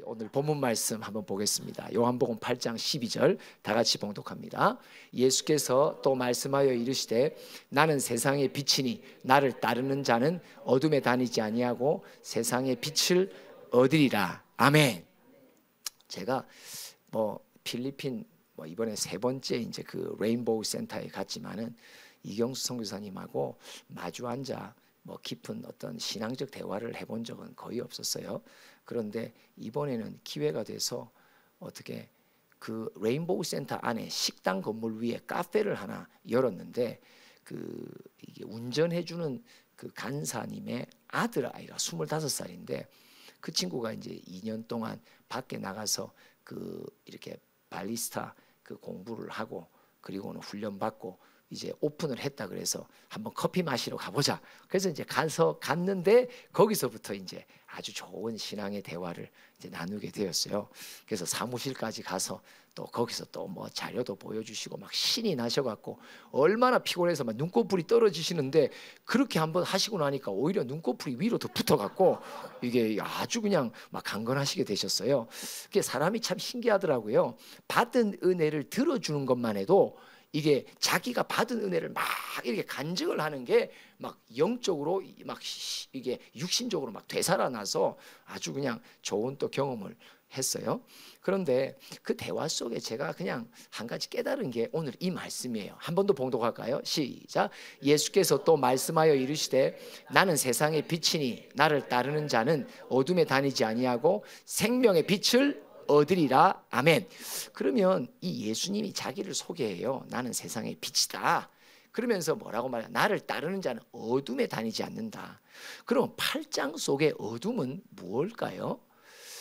오늘 본문 말씀 한번 보겠습니다. 요한복음 8장 12절 다 같이 봉독합니다. 예수께서 또 말씀하여 이르시되 나는 세상의 빛이니 나를 따르는 자는 어둠에 다니지 아니하고 세상의 빛을 얻으리라. 아멘. 제가 필리핀 이번에 세 번째 이제 그 레인보우 센터에 갔지만은 이경수 선교사님하고 마주 앉아 깊은 어떤 신앙적 대화를 해본 적은 거의 없었어요. 그런데 이번에는 기회가 돼서 어떻게 그 레인보우 센터 안에 식당 건물 위에 카페를 하나 열었는데 이게 운전해주는 그 간사님의 아들 아이가 25살인데 그 친구가 이제 2년 동안 밖에 나가서 이렇게 발리스타 공부를 하고 그리고는 훈련 받고 이제 오픈을 했다 그래서 한번 커피 마시러 가보자. 그래서 이제 갔는데 거기서부터 이제 아주 좋은 신앙의 대화를 이제 나누게 되었어요. 그래서 사무실까지 가서 또 거기서 또 자료도 보여주시고 막 신이 나셔갖고 얼마나 피곤해서 막 눈꺼풀이 떨어지시는데 그렇게 한번 하시고 나니까 오히려 눈꺼풀이 위로 더 붙어갖고 이게 아주 그냥 막 강건하시게 되셨어요. 그게 사람이 참 신기하더라고요. 받은 은혜를 들어주는 것만 해도 이게 자기가 받은 은혜를 막 이렇게 간증을 하는 게 막 영적으로 막 이게 육신적으로 막 되살아나서 아주 그냥 좋은 또 경험을 했어요. 그런데 그 대화 속에 제가 그냥 한 가지 깨달은 게 오늘 이 말씀이에요. 한 번 더 봉독할까요? 시작. 예수께서 또 말씀하여 이르시되 나는 세상의 빛이니 나를 따르는 자는 어둠에 다니지 아니하고 생명의 빛을 얻으리라. 아멘. 그러면 이 예수님이 자기를 소개해요. 나는 세상의 빛이다. 그러면서 뭐라고 말해요? 나를 따르는 자는 어둠에 다니지 않는다. 그럼 8장 속의 어둠은 무엇일까요?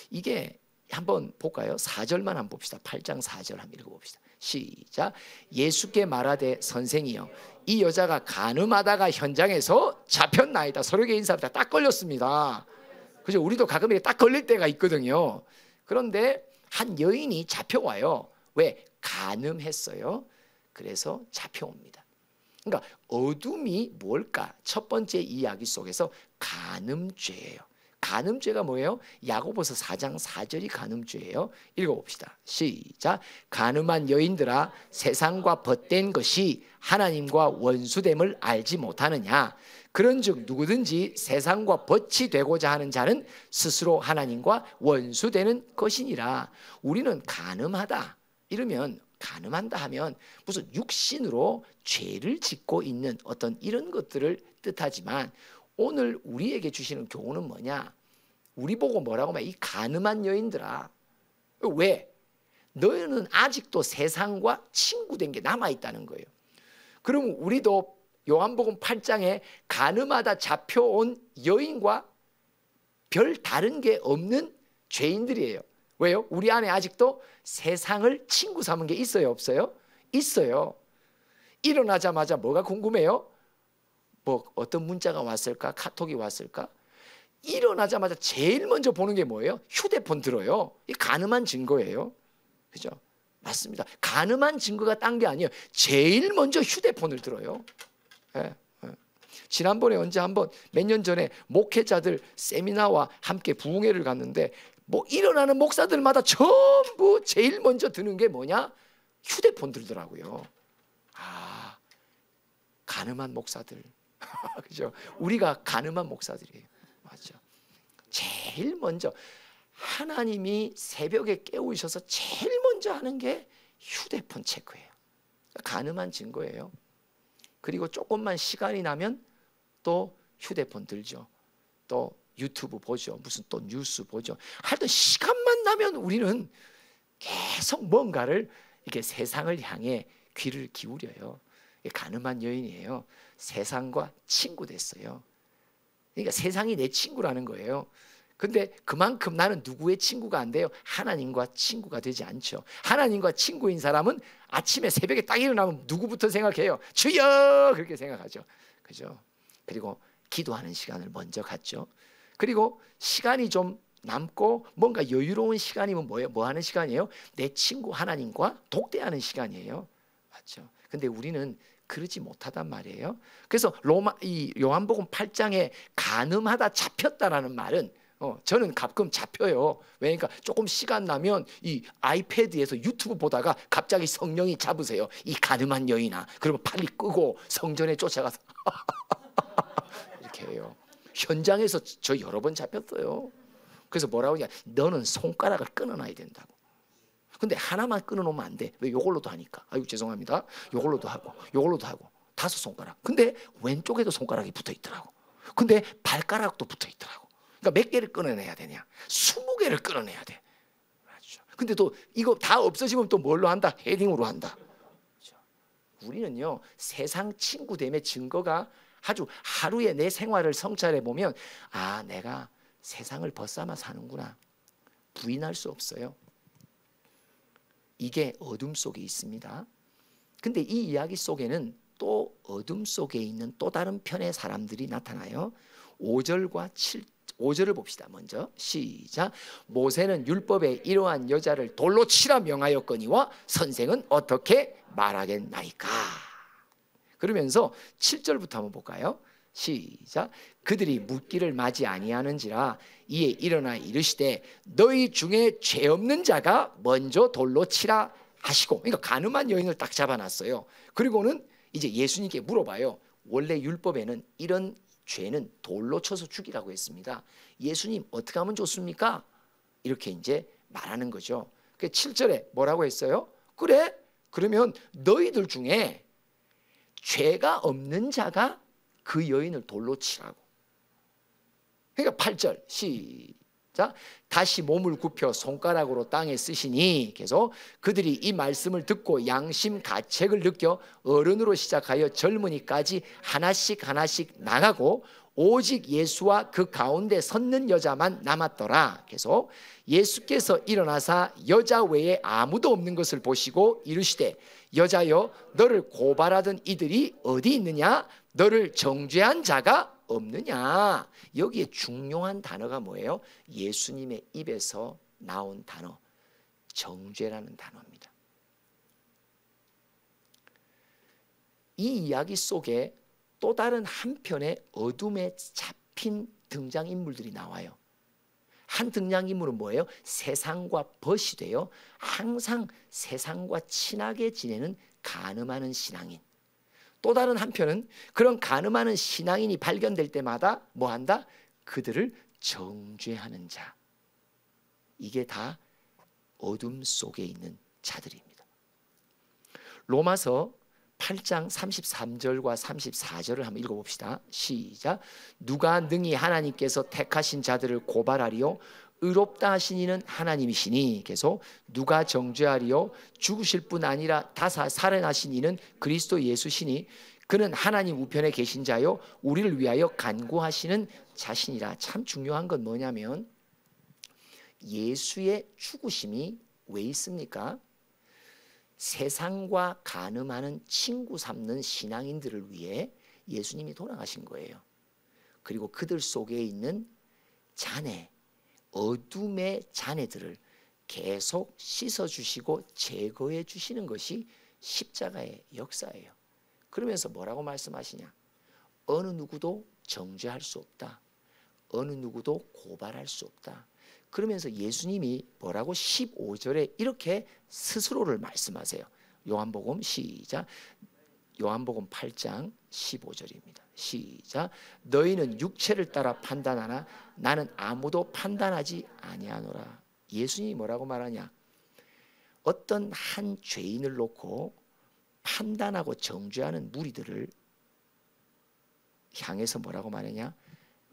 이게 한번 볼까요? 4절만 한번 봅시다. 8장 4절 한번 읽어봅시다. 시작. 예수께 말하되 선생이여 이 여자가 간음하다가 현장에서 잡혔나이다. 서로에게 인사합니다. 딱 걸렸습니다. 그죠? 우리도 가끔 이렇게 딱 걸릴 때가 있거든요. 그런데 한 여인이 잡혀와요. 왜? 간음했어요. 그래서 잡혀옵니다. 그러니까 어둠이 뭘까? 첫 번째 이야기 속에서 간음죄예요. 간음죄가 뭐예요? 야고보서 4장 4절이 간음죄예요. 읽어봅시다. 시작. 간음한 여인들아 세상과 벗된 것이 하나님과 원수됨을 알지 못하느냐. 그런즉 누구든지 세상과 벗이 되고자 하는 자는 스스로 하나님과 원수되는 것이니라. 우리는 간음하다 이러면 간음한다 하면 무슨 육신으로 죄를 짓고 있는 어떤 이런 것들을 뜻하지만 오늘 우리에게 주시는 교훈은 뭐냐? 우리 보고 뭐라고 말해? 이 간음한 여인들아. 왜? 너희는 아직도 세상과 친구된 게 남아있다는 거예요. 그럼 우리도 요한복음 8장에 간음하다 잡혀온 여인과 별 다른 게 없는 죄인들이에요. 왜요? 우리 안에 아직도 세상을 친구 삼은 게 있어요, 없어요? 있어요. 일어나자마자 뭐가 궁금해요? 어떤 문자가 왔을까? 카톡이 왔을까? 일어나자마자 제일 먼저 보는 게 뭐예요? 휴대폰 들어요. 이 간음한 증거예요. 그죠? 맞습니다. 간음한 증거가 딴 게 아니에요. 제일 먼저 휴대폰을 들어요. 예. 지난번에 언제 한번 몇 년 전에 목회자들 세미나와 함께 부흥회를 갔는데 일어나는 목사들마다 전부 제일 먼저 드는 게 뭐냐? 휴대폰 들더라고요. 간음한 목사들. 그죠? 우리가 간음한 목사들이에요. 맞죠? 제일 먼저 하나님이 새벽에 깨우셔서 제일 먼저 하는 게 휴대폰 체크예요. 간음한 증거예요. 그리고 조금만 시간이 나면 또 휴대폰 들죠. 또 유튜브 보죠. 무슨 또 뉴스 보죠. 하여튼 시간만 나면 우리는 계속 뭔가를 이렇게 세상을 향해 귀를 기울여요. 간음한 여인이에요. 세상과 친구 됐어요. 그러니까 세상이 내 친구라는 거예요. 근데 그만큼 나는 누구의 친구가 안 돼요? 하나님과 친구가 되지 않죠. 하나님과 친구인 사람은 아침에 새벽에 딱 일어나면 누구부터 생각해요? 주여! 그렇게 생각하죠. 그죠? 그리고 기도하는 시간을 먼저 갖죠. 그리고 시간이 좀 남고 뭔가 여유로운 시간이면 뭐예요? 뭐 하는 시간이에요? 내 친구 하나님과 독대하는 시간이에요. 맞죠? 근데 우리는 그러지 못하단 말이에요. 그래서 이 요한복음 8장에 간음하다 잡혔다라는 말은 저는 가끔 잡혀요. 왜냐니까 조금 시간 나면 이 아이패드에서 유튜브 보다가 갑자기 성령이 잡으세요. 이 가늠한 여인아. 그러면 빨리 끄고 성전에 쫓아가서 이렇게 해요. 현장에서 저 여러 번 잡혔어요. 그래서 뭐라고 하냐, 너는 손가락을 끊어놔야 된다고. 근데 하나만 끊어놓으면 안 돼. 왜? 요걸로도 하니까. 아유 죄송합니다. 요걸로도 하고 요걸로도 하고 5손가락. 근데 왼쪽에도 손가락이 붙어 있더라고. 근데 발가락도 붙어 있더라고. 그러니까 몇 개를 끊어내야 되냐? 20개를 끊어내야 돼. 그렇죠. 근데 또 이거 다 없어지면 또 뭘로 한다? 헤딩으로 한다. 그렇죠. 우리는요, 세상 친구됨의 증거가 아주 하루에 내 생활을 성찰해 보면, 아, 내가 세상을 벗삼아 사는구나. 부인할 수 없어요. 이게 어둠 속에 있습니다. 근데 이 이야기 속에는 또 어둠 속에 있는 또 다른 편의 사람들이 나타나요. 5절과 5절을 봅시다. 먼저 시작. 모세는 율법에 이러한 여자를 돌로 치라 명하였거니와 선생은 어떻게 말하겠나이까. 그러면서 7절부터 한번 볼까요? 시작. 그들이 묻기를 마지 아니하는지라 이에 일어나 이르시되 너희 중에 죄 없는 자가 먼저 돌로 치라 하시고, 그러니까 가늠한 여인을 딱 잡아놨어요. 그리고는 이제 예수님께 물어봐요. 원래 율법에는 이런 죄는 돌로 쳐서 죽이라고 했습니다. 예수님 어떻게 하면 좋습니까? 이렇게 이제 말하는 거죠. 7절에 뭐라고 했어요? 그래, 그러면 너희들 중에 죄가 없는 자가 그 여인을 돌로 치라고. 그러니까 8절 시작. 다시 몸을 굽혀 손가락으로 땅에 쓰시니, 계속 그들이 이 말씀을 듣고 양심 가책을 느껴 어른으로 시작하여 젊은이까지 하나씩 하나씩 나가고 오직 예수와 그 가운데 섰는 여자만 남았더라. 계속 예수께서 일어나사 여자 외에 아무도 없는 것을 보시고 이르시되 여자여, 너를 고발하던 이들이 어디 있느냐? 너를 정죄한 자가 없느냐? 여기에 중요한 단어가 뭐예요? 예수님의 입에서 나온 단어, 정죄라는 단어입니다. 이 이야기 속에 또 다른 한편의 어둠에 잡힌 등장인물들이 나와요. 한 등장인물은 뭐예요? 세상과 벗이 되어 항상 세상과 친하게 지내는 간음하는 신앙인. 또 다른 한편은 그런 간음하는 신앙인이 발견될 때마다 뭐한다? 그들을 정죄하는 자. 이게 다 어둠 속에 있는 자들입니다. 로마서 8장 33절과 34절을 한번 읽어봅시다. 시작. 누가 능히 하나님께서 택하신 자들을 고발하리요? 의롭다 하신 이는 하나님이시니. 계속 누가 정죄하리요? 죽으실 뿐 아니라 다사 살아나신 이는 그리스도 예수시니 그는 하나님 우편에 계신 자요 우리를 위하여 간구하시는 자신이라. 참 중요한 건 뭐냐면 예수의 죽으심이 왜 있습니까? 세상과 간음하는 친구 삼는 신앙인들을 위해 예수님이 돌아가신 거예요. 그리고 그들 속에 있는 자네, 어둠의 자네들을 계속 씻어주시고 제거해 주시는 것이 십자가의 역사예요. 그러면서 뭐라고 말씀하시냐? 어느 누구도 정죄할 수 없다. 어느 누구도 고발할 수 없다. 그러면서 예수님이 뭐라고 15절에 이렇게 스스로를 말씀하세요. 요한복음 시작. 요한복음 8장 15절입니다. 시작. 너희는 육체를 따라 판단하나 나는 아무도 판단하지 아니하노라. 예수님이 뭐라고 말하냐? 어떤 한 죄인을 놓고 판단하고 정죄하는 무리들을 향해서 뭐라고 말하냐?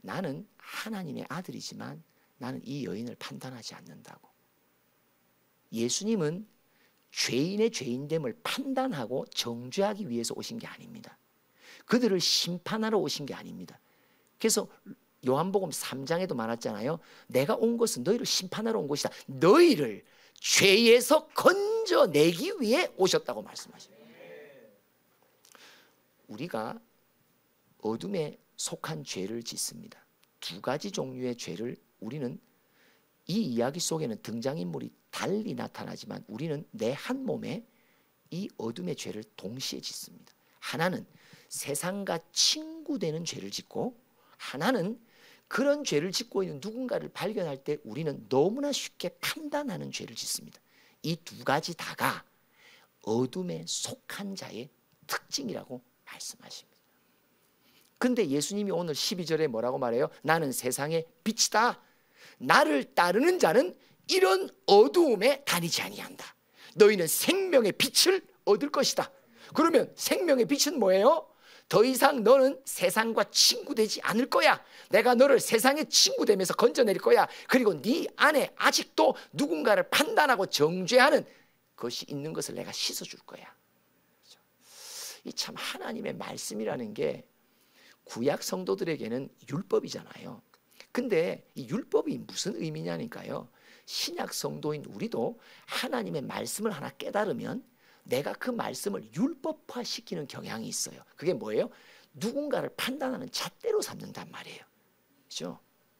나는 하나님의 아들이지만 나는 이 여인을 판단하지 않는다고. 예수님은 죄인의 죄인됨을 판단하고 정죄하기 위해서 오신 게 아닙니다. 그들을 심판하러 오신 게 아닙니다. 그래서 요한복음 3장에도 말했잖아요. 내가 온 것은 너희를 심판하러 온 것이다. 너희를 죄에서 건져내기 위해 오셨다고 말씀하십니다. 우리가 어둠에 속한 죄를 짓습니다. 두 가지 종류의 죄를 우리는 이 이야기 속에는 등장인물이 달리 나타나지만 우리는 내 한 몸에 이 어둠의 죄를 동시에 짓습니다. 하나는 세상과 친구되는 죄를 짓고 하나는 그런 죄를 짓고 있는 누군가를 발견할 때 우리는 너무나 쉽게 판단하는 죄를 짓습니다. 이 두 가지 다가 어둠에 속한 자의 특징이라고 말씀하십니다. 근데 예수님이 오늘 12절에 뭐라고 말해요? 나는 세상의 빛이다. 나를 따르는 자는 이런 어두움에 다니지 아니한다. 너희는 생명의 빛을 얻을 것이다. 그러면 생명의 빛은 뭐예요? 더 이상 너는 세상과 친구되지 않을 거야. 내가 너를 세상의 친구되면서 건져낼 거야. 그리고 네 안에 아직도 누군가를 판단하고 정죄하는 것이 있는 것을 내가 씻어줄 거야. 이 참 하나님의 말씀이라는 게 구약 성도들에게는 율법이잖아요. 근데 이 율법이 무슨 의미냐니까요. 신약 성도인 우리도 하나님의 말씀을 하나 깨달으면 내가 그 말씀을 율법화시키는 경향이 있어요. 그게 뭐예요? 누군가를 판단하는 잣대로 삼는단 말이에요. 그렇죠?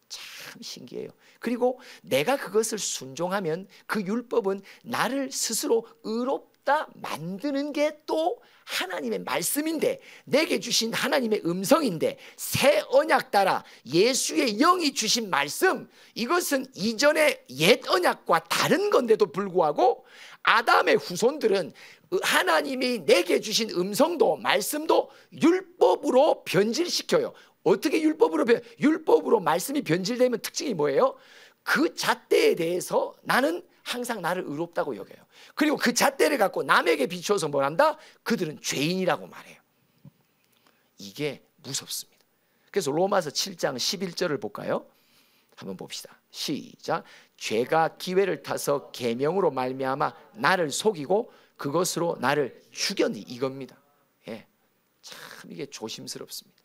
참 신기해요. 그리고 내가 그것을 순종하면 그 율법은 나를 스스로 의롭다 만드는 게 또 하나님의 말씀인데, 내게 주신 하나님의 음성인데, 새 언약 따라 예수의 영이 주신 말씀, 이것은 이전의 옛 언약과 다른 건데도 불구하고 아담의 후손들은 하나님이 내게 주신 음성도 말씀도 율법으로 변질시켜요. 어떻게 율법으로 말씀이 변질되면 특징이 뭐예요? 그 잣대에 대해서 나는 항상 나를 의롭다고 여겨요. 그리고 그 잣대를 갖고 남에게 비추어서 뭘 한다? 그들은 죄인이라고 말해요. 이게 무섭습니다. 그래서 로마서 7장 11절을 볼까요? 한번 봅시다. 시작. 죄가 기회를 타서 계명으로 말미암아 나를 속이고 그것으로 나를 죽였니, 이겁니다. 예. 참 이게 조심스럽습니다.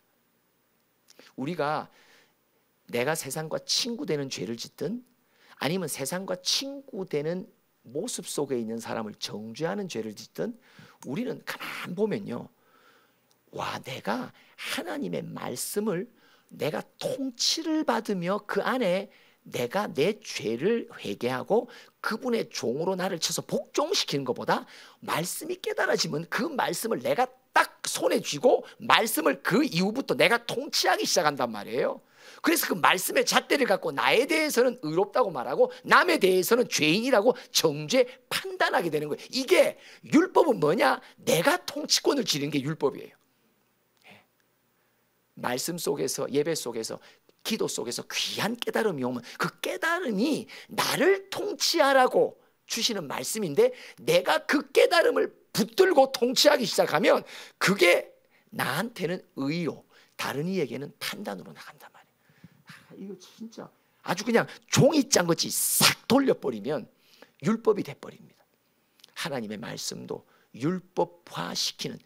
우리가 내가 세상과 친구 되는 죄를 짓든 아니면 세상과 친구 되는 모습 속에 있는 사람을 정죄하는 죄를 짓든 우리는 가만 보면요, 와, 내가 하나님의 말씀을 내가 통치를 받으며 그 안에 내가 내 죄를 회개하고 그분의 종으로 나를 쳐서 복종시키는 것보다 말씀이 깨달아지면 그 말씀을 내가 딱 손에 쥐고 말씀을 그 이후부터 내가 통치하기 시작한단 말이에요. 그래서 그 말씀의 잣대를 갖고 나에 대해서는 의롭다고 말하고 남에 대해서는 죄인이라고 정죄 판단하게 되는 거예요. 이게 율법은 뭐냐? 내가 통치권을 쥐는 게 율법이에요. 말씀 속에서, 예배 속에서, 기도 속에서 귀한 깨달음이 오면 그 깨달음이 나를 통치하라고 주시는 말씀인데, 내가 그 깨달음을 붙들고 통치하기 시작하면 그게 나한테는 의로, 다른 이에게는 판단으로 나간단 말이에요. 이거 진짜 아주 그냥 종이 짠 것이 싹 돌려버리면 율법이 돼버립니다. 하나님의 말씀도 율법화시키는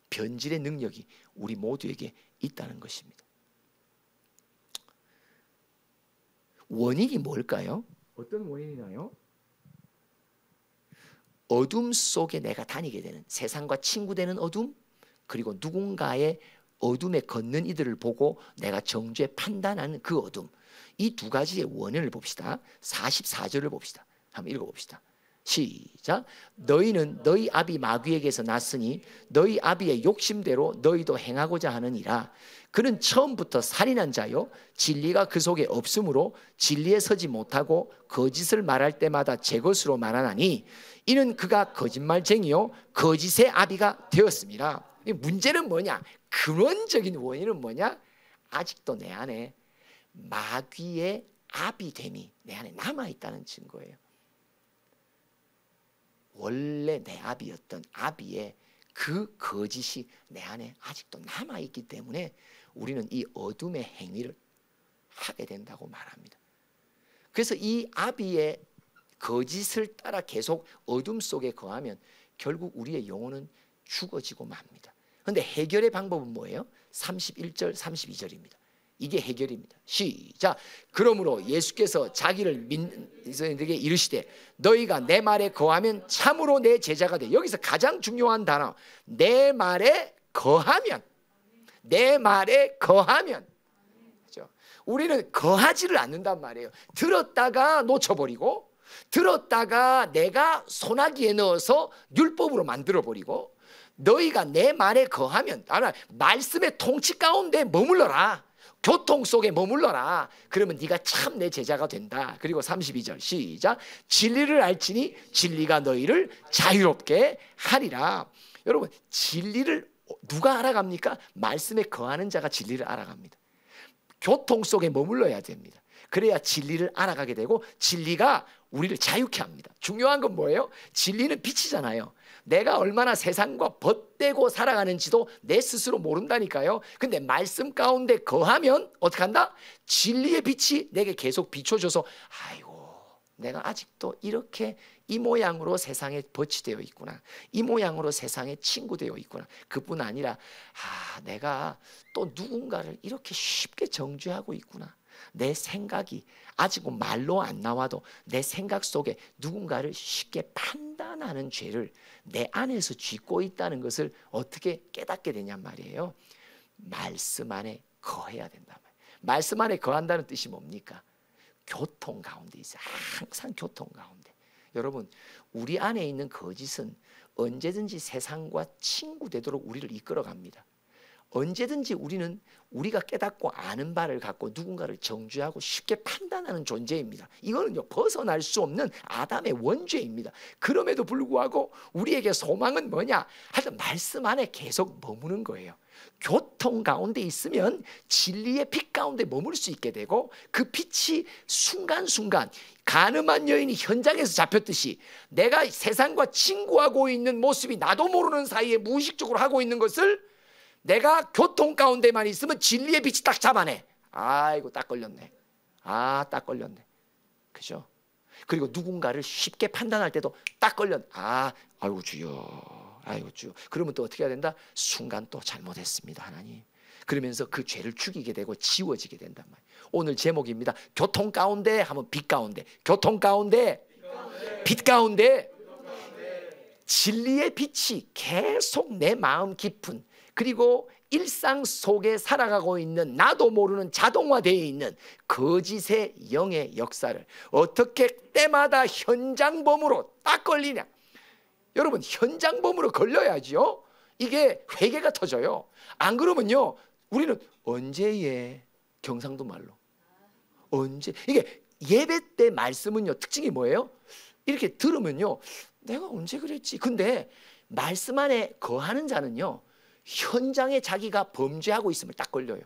변질의 능력이 우리 모두에게 있다는 것입니다. 원인이 뭘까요? 어떤 원인이나요? 어둠 속에 내가 다니게 되는, 세상과 친구 되는 어둠, 그리고 누군가의 어둠에 걷는 이들을 보고 내가 정죄 판단하는 그 어둠, 이 두 가지의 원인을 봅시다. 44절을 봅시다. 한번 읽어봅시다. 시작. 너희는 너희 아비 마귀에게서 났으니 너희 아비의 욕심대로 너희도 행하고자 하느니라. 그는 처음부터 살인한 자요 진리가 그 속에 없으므로 진리에 서지 못하고 거짓을 말할 때마다 제 것으로 말하나니 이는 그가 거짓말쟁이요 거짓의 아비가 되었습니다. 문제는 뭐냐? 근원적인 원인은 뭐냐? 아직도 내 안에 마귀의 아비됨이 내 안에 남아있다는 증거예요. 원래 내 아비였던 아비의 그 거짓이 내 안에 아직도 남아있기 때문에 우리는 이 어둠의 행위를 하게 된다고 말합니다. 그래서 이 아비의 거짓을 따라 계속 어둠 속에 거하면 결국 우리의 영혼은 죽어지고 맙니다. 그런데 해결의 방법은 뭐예요? 31절 32절입니다. 이게 해결입니다. 시작. 그러므로 예수께서 자기를 믿는 이들에게 이르시되 너희가 내 말에 거하면 참으로 내 제자가 돼. 여기서 가장 중요한 단어, 내 말에 거하면. 내 말에 거하면. 그렇죠? 우리는 거하지를 않는단 말이에요. 들었다가 놓쳐버리고, 들었다가 내가 소나기에 넣어서 율법으로 만들어버리고, 너희가 내 말에 거하면, 말씀의 통치 가운데 머물러라. 교통 속에 머물러라. 그러면 네가 참 내 제자가 된다. 그리고 32절 시작. 진리를 알지니 진리가 너희를 자유롭게 하리라. 여러분, 진리를 누가 알아갑니까? 말씀에 거하는 자가 진리를 알아갑니다. 교통 속에 머물러야 됩니다. 그래야 진리를 알아가게 되고 진리가 우리를 자유케 합니다. 중요한 건 뭐예요? 진리는 빛이잖아요. 내가 얼마나 세상과 벗대고 살아가는지도 내 스스로 모른다니까요. 근데 말씀 가운데 거하면 어떻게 한다? 진리의 빛이 내게 계속 비춰줘서 아이고, 내가 아직도 이렇게 이 모양으로 세상에 버치되어 있구나. 이 모양으로 세상에 친구되어 있구나. 그뿐 아니라 내가 또 누군가를 이렇게 쉽게 정죄하고 있구나. 내 생각이 아직 말로 안 나와도 내 생각 속에 누군가를 쉽게 판단하는 죄를 내 안에서 쥐고 있다는 것을 어떻게 깨닫게 되냔 말이에요. 말씀 안에 거해야 된단 말이에요. 말씀 안에 거한다는 뜻이 뭡니까? 교통 가운데 있어요. 항상 교통 가운데. 여러분, 우리 안에 있는 거짓은 언제든지 세상과 친구 되도록 우리를 이끌어갑니다. 언제든지 우리는 우리가 깨닫고 아는 바를 갖고 누군가를 정죄하고 쉽게 판단하는 존재입니다. 이거는요, 벗어날 수 없는 아담의 원죄입니다. 그럼에도 불구하고 우리에게 소망은 뭐냐? 하여튼 말씀 안에 계속 머무는 거예요. 교통 가운데 있으면 진리의 빛 가운데 머물 수 있게 되고 그 빛이 순간순간 가늠한 여인이 현장에서 잡혔듯이 내가 세상과 친구하고 있는 모습이 나도 모르는 사이에 무의식적으로 하고 있는 것을 내가 교통 가운데만 있으면 진리의 빛이 딱 잡아내. 아이고, 딱 걸렸네. 딱 걸렸네. 그죠? 그리고 누군가를 쉽게 판단할 때도 딱 걸렸네. 아이고 주여, 아이고 주여. 그러면 또 어떻게 해야 된다? 순간 또 잘못했습니다, 하나님. 그러면서 그 죄를 죽이게 되고 지워지게 된단 말이에요. 오늘 제목입니다. 교통 가운데 하면 빛 가운데. 교통 가운데, 빛 가운데. 진리의 빛이 계속 내 마음 깊은, 그리고 일상 속에 살아가고 있는 나도 모르는 자동화되어 있는 거짓의 영의 역사를 어떻게 때마다 현장범으로 딱 걸리냐. 여러분, 현장범으로 걸려야죠. 이게 회개가 터져요. 안 그러면요, 우리는 언제에, 경상도 말로 언제. 이게 예배 때 말씀은요, 특징이 뭐예요? 이렇게 들으면요, 내가 언제 그랬지. 근데 말씀 안에 거하는 자는요, 현장에 자기가 범죄하고 있음을 딱 걸려요.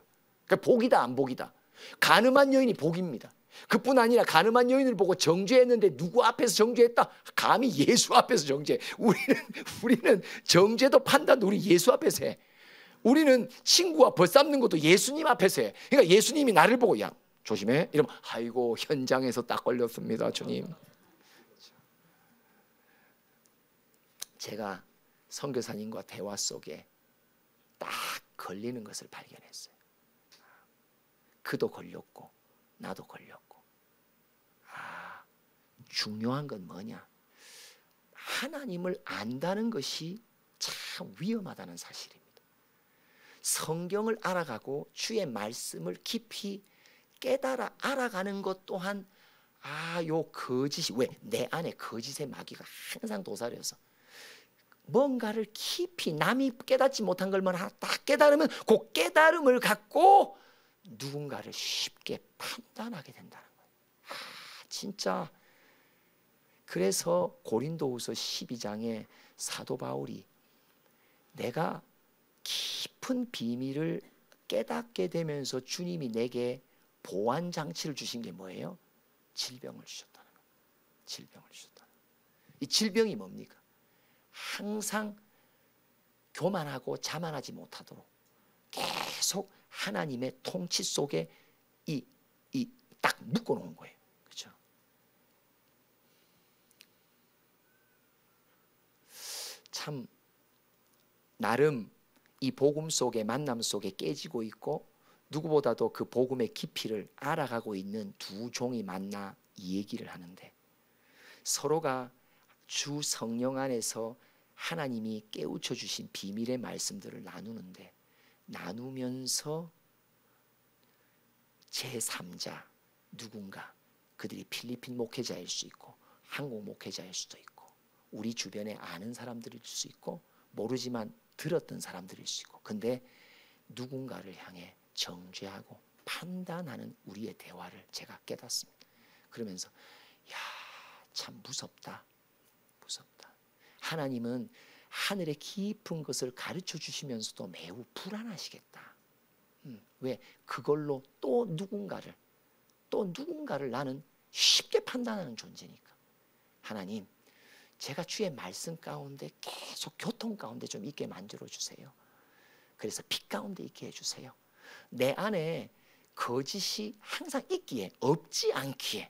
그러니까 복이다, 안 복이다. 가늠한 여인이 복입니다. 그뿐 아니라 가늠한 여인을 보고 정죄했는데 누구 앞에서 정죄했다? 감히 예수 앞에서 정죄. 우리는 정죄도 판단도 우리 예수 앞에서 해. 우리는 친구와 벌삼는 것도 예수님 앞에서 해. 그러니까 예수님이 나를 보고 야, 조심해. 이러면 아이고, 현장에서 딱 걸렸습니다, 주님. 제가 선교사님과 대화 속에 딱 걸리는 것을 발견했어요. 그도 걸렸고 나도 걸렸고. 중요한 건 뭐냐? 하나님을 안다는 것이 참 위험하다는 사실입니다. 성경을 알아가고 주의 말씀을 깊이 깨달아 알아가는 것 또한 요 거짓이, 왜? 내 안에 거짓의 마귀가 항상 도사려서 뭔가를 깊이 남이 깨닫지 못한 걸만 하나 딱 깨달으면 그 깨달음을 갖고 누군가를 쉽게 판단하게 된다는 거예요. 진짜. 그래서 고린도후서 12장에 사도 바울이 내가 깊은 비밀을 깨닫게 되면서 주님이 내게 보완 장치를 주신 게 뭐예요? 질병을 주셨다는 거예요. 질병을 주셨다는 거예요. 이 질병이 뭡니까? 항상 교만하고 자만하지 못하도록 계속 하나님의 통치 속에 딱 묶어놓은 거예요. 그렇죠? 참 나름 이 복음 속에, 만남 속에 깨지고 있고 누구보다도 그 복음의 깊이를 알아가고 있는 두 종이 만나 이 얘기를 하는데, 서로가 주 성령 안에서 하나님이 깨우쳐 주신 비밀의 말씀들을 나누는데, 나누면서 제3자 누군가, 그들이 필리핀 목회자일 수 있고 한국 목회자일 수도 있고 우리 주변에 아는 사람들일 수 있고 모르지만 들었던 사람들일 수 있고, 근데 누군가를 향해 정죄하고 판단하는 우리의 대화를 제가 깨닫습니다. 그러면서 야, 참 무섭다. 무섭다. 하나님은 하늘의 깊은 것을 가르쳐 주시면서도 매우 불안하시겠다. 왜? 그걸로 또 누군가를 나는 쉽게 판단하는 존재니까. 하나님, 제가 주의 말씀 가운데 계속 교통 가운데 좀 있게 만들어 주세요. 그래서 빛 가운데 있게 해주세요. 내 안에 거짓이 항상 있기에, 없지 않기에,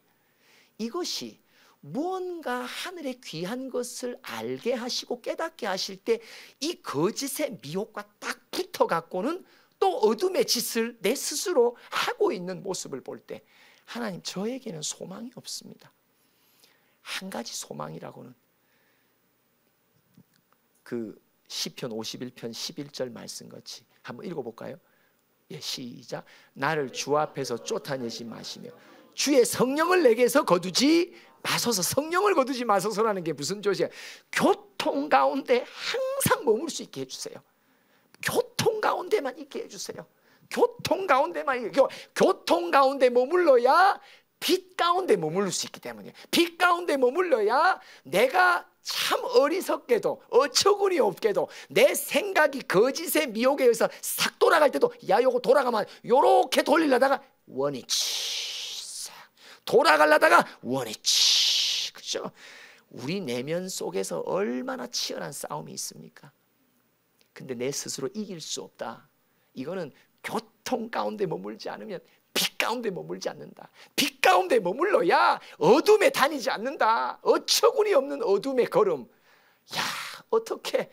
이것이 무언가 하늘의 귀한 것을 알게 하시고 깨닫게 하실 때 이 거짓의 미혹과 딱 붙어 갖고는 또 어둠의 짓을 내 스스로 하고 있는 모습을 볼 때 하나님, 저에게는 소망이 없습니다. 한 가지 소망이라고는 그 시편 51편 11절 말씀 같이 한번 읽어볼까요? 예, 시작. 나를 주 앞에서 쫓아내지 마시며 주의 성령을 내게서 거두지 마소서. 성령을 거두지 마소서라는 게 무슨 조지야? 교통 가운데 항상 머물 수 있게 해주세요. 교통 가운데만 있게 해주세요. 교통 가운데만, 교통 가운데 머물러야 빛 가운데 머물러 수 있기 때문에, 빛 가운데 머물러야 내가 참 어리석게도 어처구니 없게도 내 생각이 거짓의 미혹에 의해서 싹 돌아갈 때도 야, 요거 돌아가면 요렇게 돌리려다가 원위치, 돌아가려다가 원위치. 그렇죠? 우리 내면 속에서 얼마나 치열한 싸움이 있습니까? 근데 내 스스로 이길 수 없다. 이거는 교통 가운데 머물지 않으면 빛 가운데 머물지 않는다. 빛 가운데 머물러야 어둠에 다니지 않는다. 어처구니 없는 어둠의 걸음. 야, 어떻게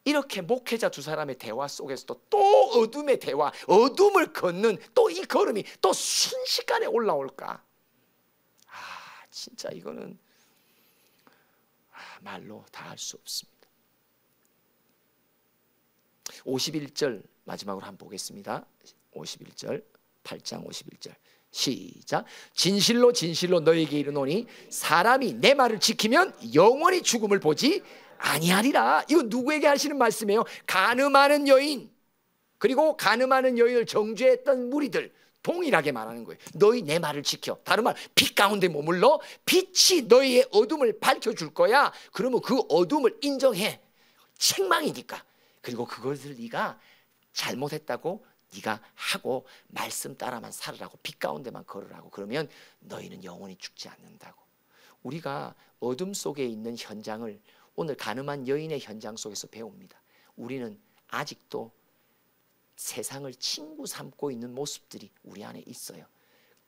이렇게 목회자 두 사람의 대화 속에서도 또 어둠의 대화, 어둠을 걷는 또 이 걸음이 또 순식간에 올라올까? 아, 진짜 이거는 말로 다 할 수 없습니다. 51절 마지막으로 한번 보겠습니다. 51절, 8장 51절 시작. 진실로 진실로 너에게 이르노니 사람이 내 말을 지키면 영원히 죽음을 보지 아니하리라. 이거 누구에게 하시는 말씀이에요? 가늠하는 여인, 그리고 가늠하는 여인을 정죄했던 무리들 동일하게 말하는 거예요. 너희 내 말을 지켜. 다른 말, 빛 가운데 머물러 빛이 너희의 어둠을 밝혀줄 거야. 그러면 그 어둠을 인정해. 책망이니까. 그리고 그것을 네가 잘못했다고 네가 하고 말씀 따라만 살으라고, 빛 가운데만 걸으라고. 그러면 너희는 영원히 죽지 않는다고. 우리가 어둠 속에 있는 현장을 오늘 가늠한 여인의 현장 속에서 배웁니다. 우리는 아직도 세상을 친구 삼고 있는 모습들이 우리 안에 있어요.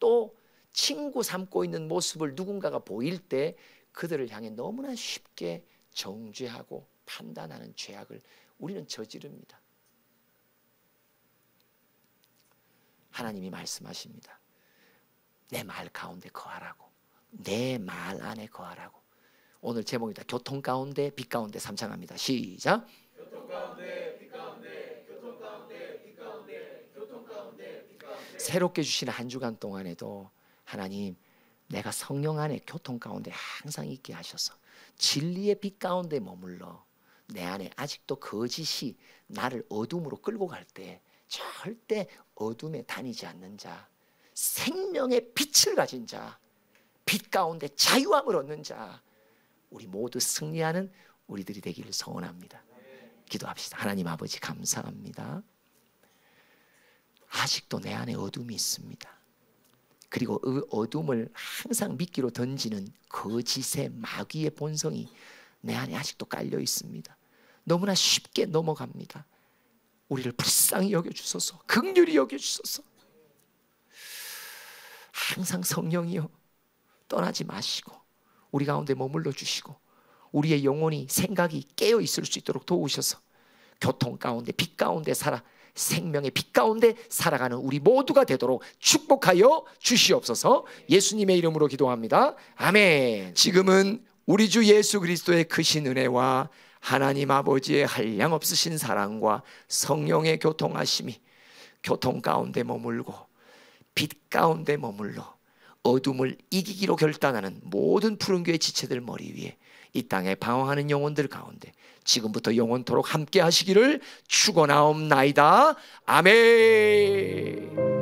또 친구 삼고 있는 모습을 누군가가 보일 때 그들을 향해 너무나 쉽게 정죄하고 판단하는 죄악을 우리는 저지릅니다. 하나님이 말씀하십니다. 내 말 가운데 거하라고. 내 말 안에 거하라고. 오늘 제목이다. 교통 가운데 빛 가운데 삼창합니다. 시작. 교통 가운데 빛 가운데, 교통 가운데 빛 가운데, 교통 가운데 빛 가운데. 새롭게 주시는 한 주간 동안에도 하나님, 내가 성령 안에 교통 가운데 항상 있게 하셔서 진리의 빛 가운데 머물러 내 안에 아직도 거짓이 나를 어둠으로 끌고 갈 때 절대 어둠에 다니지 않는 자, 생명의 빛을 가진 자, 빛 가운데 자유함을 얻는 자, 우리 모두 승리하는 우리들이 되기를 소원합니다. 기도합시다. 하나님 아버지, 감사합니다. 아직도 내 안에 어둠이 있습니다. 그리고 그 어둠을 항상 미끼로 던지는 거짓의 마귀의 본성이 내 안에 아직도 깔려 있습니다. 너무나 쉽게 넘어갑니다. 우리를 불쌍히 여겨주소서. 긍휼히 여겨주소서. 항상 성령이여 떠나지 마시고 우리 가운데 머물러 주시고 우리의 영혼이 생각이 깨어 있을 수 있도록 도우셔서 교통 가운데 빛 가운데 살아 생명의 빛 가운데 살아가는 우리 모두가 되도록 축복하여 주시옵소서. 예수님의 이름으로 기도합니다. 아멘. 지금은 우리 주 예수 그리스도의 크신 은혜와 하나님 아버지의 한량없으신 사랑과 성령의 교통하심이 교통 가운데 머물고 빛 가운데 머물러 어둠을 이기기로 결단하는 모든 푸른교회 지체들 머리 위에 이 땅에 방황하는 영혼들 가운데 지금부터 영원토록 함께 하시기를 축원하옵나이다. 아멘.